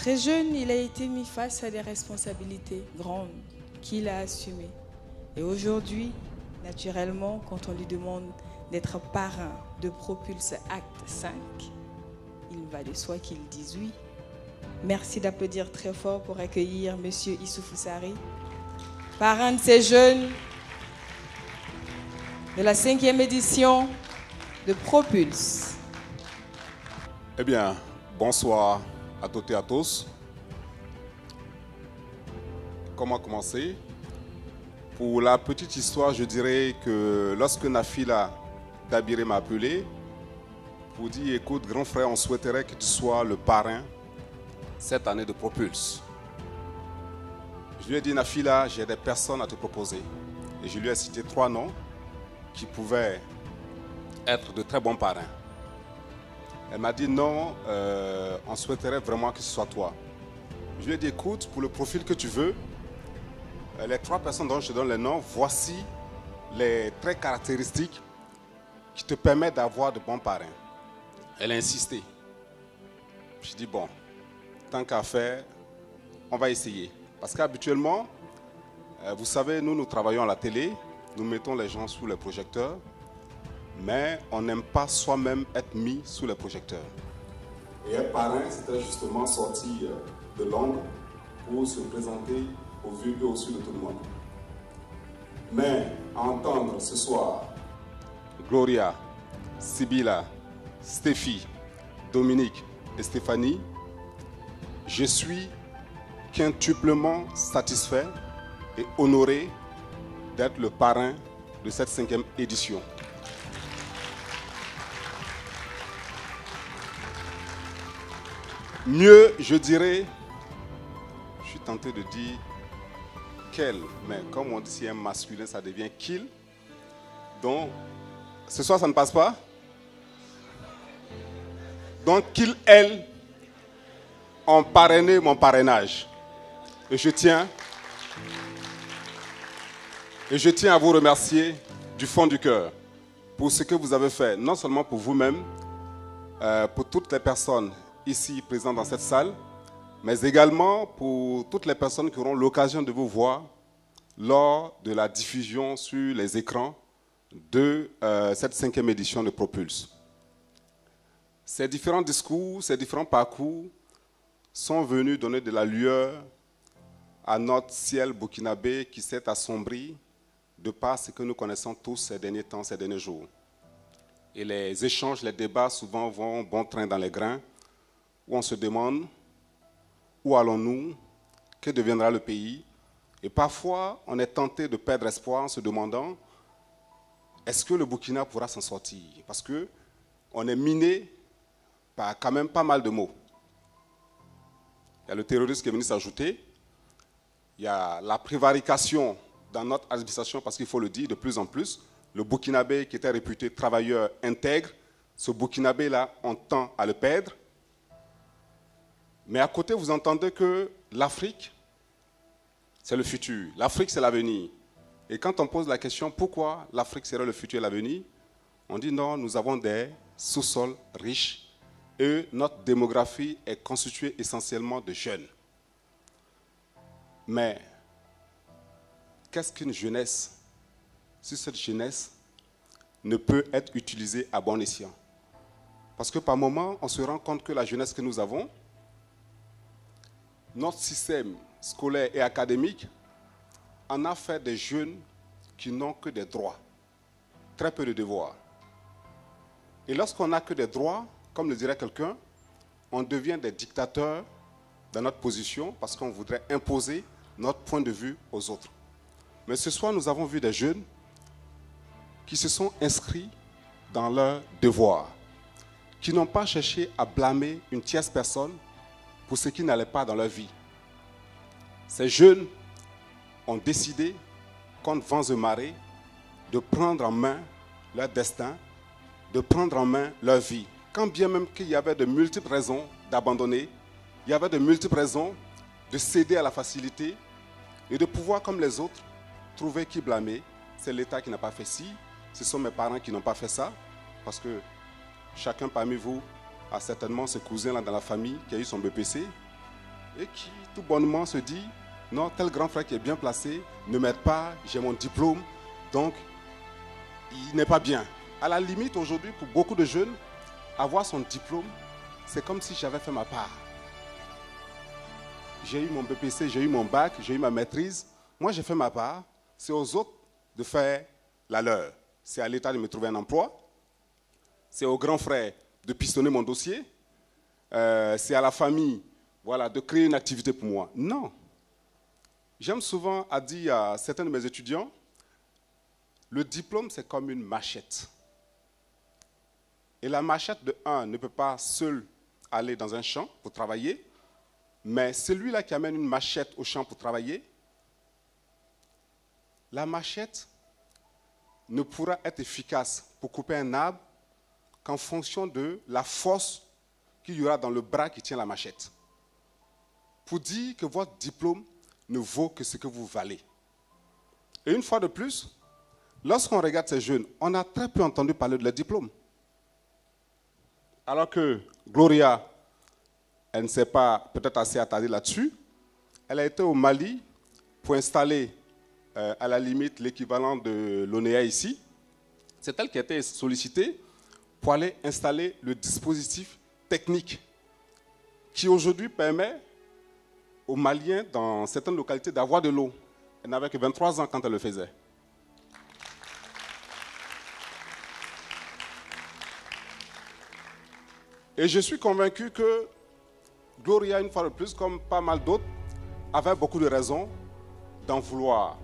Très jeune, il a été mis face à des responsabilités grandes qu'il a assumées. Et aujourd'hui, naturellement, quand on lui demande d'être parrain de Propulse Acte 5, il va de soi qu'il dise oui. Merci d'applaudir très fort pour accueillir M. Issoufou Sarr, parrain de ces jeunes de la 5e édition de Propulse. Eh bien, bonsoir à toutes et à tous. Comment commencer? Pour la petite histoire, je dirais que lorsque Nafila Dabiré m'a appelé pour dire, écoute, grand frère, on souhaiterait que tu sois le parrain cette année de Propulse. Je lui ai dit, Nafila, j'ai des personnes à te proposer. Et je lui ai cité 3 noms qui pouvaient être de très bons parrains. Elle m'a dit, non, on souhaiterait vraiment que ce soit toi. Je lui ai dit, écoute, pour le profil que tu veux, les 3 personnes dont je te donne les noms, voici les traits caractéristiques qui te permettent d'avoir de bons parrains. Elle a insisté. Je dis, bon, tant qu'à faire, on va essayer. Parce qu'habituellement, vous savez, nous travaillons à la télé, nous mettons les gens sous les projecteurs, mais on n'aime pas soi-même être mis sous les projecteurs. Et un parrain, c'était justement sortir de l'ombre pour se présenter au vu et au su de tout le monde. Mais à entendre ce soir Gloria, Sybilla, Stéphie, Dominique et Stéphanie, je suis quintuplement satisfait et honoré d'être le parrain de cette 5e édition. Mieux, je dirais, je suis tenté de dire quel, mais comme on dit si un masculin, ça devient qu'il. Donc, ce soir, ça ne passe pas. Donc, qu'il, elle, ont parrainé mon parrainage. Et je tiens à vous remercier du fond du cœur pour ce que vous avez fait, non seulement pour vous-même, pour toutes les personnes ici présentes dans cette salle, mais également pour toutes les personnes qui auront l'occasion de vous voir lors de la diffusion sur les écrans de cette 5e édition de Propulse. Ces différents discours, ces différents parcours sont venus donner de la lueur à notre ciel burkinabé qui s'est assombri de par ce que nous connaissons tous ces derniers temps, ces derniers jours. Et les échanges, les débats souvent vont bon train dans les grains, où on se demande où allons-nous, que deviendra le pays. Et parfois, on est tenté de perdre espoir en se demandant est-ce que le Burkina pourra s'en sortir? Parce qu'on est miné par quand même pas mal de mots. Il y a le terrorisme qui est venu s'ajouter. Il y a la prévarication dans notre administration, parce qu'il faut le dire de plus en plus. Le Burkinabé qui était réputé travailleur intègre, ce Burkinabé-là, on tend à le perdre. Mais à côté, vous entendez que l'Afrique, c'est le futur. L'Afrique, c'est l'avenir. Et quand on pose la question pourquoi l'Afrique serait le futur et l'avenir, on dit non, nous avons des sous-sols riches et notre démographie est constituée essentiellement de jeunes. Mais qu'est-ce qu'une jeunesse si cette jeunesse ne peut être utilisée à bon escient? Parce que par moments, on se rend compte que la jeunesse que nous avons, notre système scolaire et académique en a fait des jeunes qui n'ont que des droits, très peu de devoirs. Et lorsqu'on n'a que des droits, comme le dirait quelqu'un, on devient des dictateurs dans notre position parce qu'on voudrait imposer notre point de vue aux autres. Mais ce soir, nous avons vu des jeunes qui se sont inscrits dans leurs devoirs, qui n'ont pas cherché à blâmer une tierce personne pour ce qui n'allait pas dans leur vie. Ces jeunes ont décidé, contre vents et marées, de prendre en main leur destin, de prendre en main leur vie. Quand bien même qu'il y avait de multiples raisons d'abandonner, il y avait de multiples raisons de céder à la facilité et de pouvoir, comme les autres, trouver qui blâmer. C'est l'État qui n'a pas fait ci, ce sont mes parents qui n'ont pas fait ça, parce que chacun parmi vous a certainement ce cousin-là dans la famille qui a eu son BPC. et qui tout bonnement se dit non, tel grand frère qui est bien placé ne m'aide pas, j'ai mon diplôme, donc il n'est pas bien. À la limite, aujourd'hui, pour beaucoup de jeunes, avoir son diplôme, c'est comme si j'avais fait ma part. J'ai eu mon BPC, j'ai eu mon bac, j'ai eu ma maîtrise. Moi, j'ai fait ma part. C'est aux autres de faire la leur. C'est à l'État de me trouver un emploi. C'est aux grands frères de pistonner mon dossier. C'est à la famille, voilà, de créer une activité pour moi. Non. J'aime souvent à dire à certains de mes étudiants, le diplôme, c'est comme une machette. Et la machette, de un, ne peut pas seul aller dans un champ pour travailler, mais celui-là qui amène une machette au champ pour travailler, la machette ne pourra être efficace pour couper un arbre qu'en fonction de la force qu'il y aura dans le bras qui tient la machette. Pour dire que votre diplôme ne vaut que ce que vous valez. Et une fois de plus, lorsqu'on regarde ces jeunes, on a très peu entendu parler de leur diplôme. Alors que Gloria, elle ne s'est pas peut-être assez attardée là-dessus. Elle a été au Mali pour installer à la limite l'équivalent de l'ONEA ici. C'est elle qui a été sollicitée pour aller installer le dispositif technique qui aujourd'hui permet aux Maliens dans certaines localités d'avoir de l'eau. Elle n'avait que 23 ans quand elle le faisait. Et je suis convaincu que Gloria, une fois de plus, comme pas mal d'autres, avait beaucoup de raisons d'en vouloir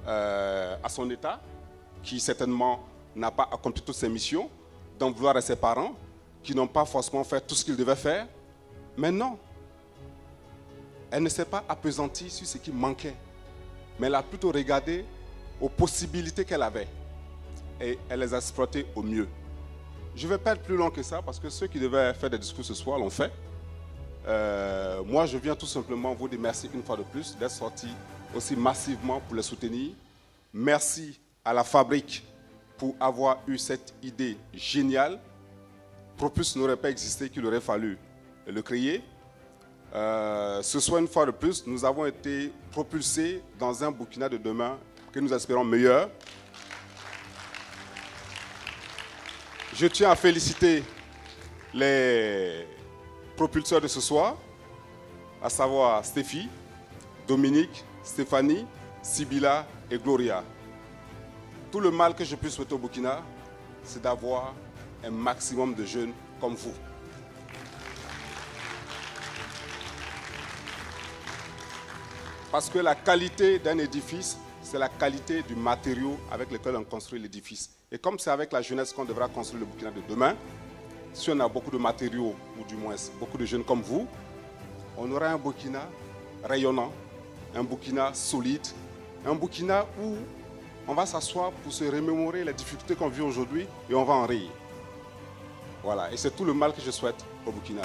à son État, qui certainement n'a pas accompli toutes ses missions, d'en vouloir à ses parents, qui n'ont pas forcément fait tout ce qu'ils devaient faire. Mais non, elle ne s'est pas appesantie sur ce qui manquait, mais elle a plutôt regardé aux possibilités qu'elle avait et elle les a exploitées au mieux. Je ne vais pas être plus long que ça parce que ceux qui devaient faire des discours ce soir l'ont fait. Moi, je viens tout simplement vous dire merci une fois de plus d'être sorti aussi massivement pour les soutenir. Merci à la fabrique pour avoir eu cette idée géniale. Propulse n'aurait pas existé qu'il aurait fallu le créer. Ce soir, une fois de plus, nous avons été propulsés dans un Burkina de demain que nous espérons meilleur. Je tiens à féliciter les propulseurs de ce soir, à savoir Stéphie, Dominique, Stéphanie, Sybilla et Gloria. Tout le mal que je puisse souhaiter au Burkina, c'est d'avoir un maximum de jeunes comme vous. Parce que la qualité d'un édifice, c'est la qualité du matériau avec lequel on construit l'édifice. Et comme c'est avec la jeunesse qu'on devra construire le Burkina de demain, si on a beaucoup de matériaux, ou du moins beaucoup de jeunes comme vous, on aura un Burkina rayonnant, un Burkina solide, un Burkina où on va s'asseoir pour se remémorer les difficultés qu'on vit aujourd'hui et on va en rire. Voilà, et c'est tout le mal que je souhaite au Burkina.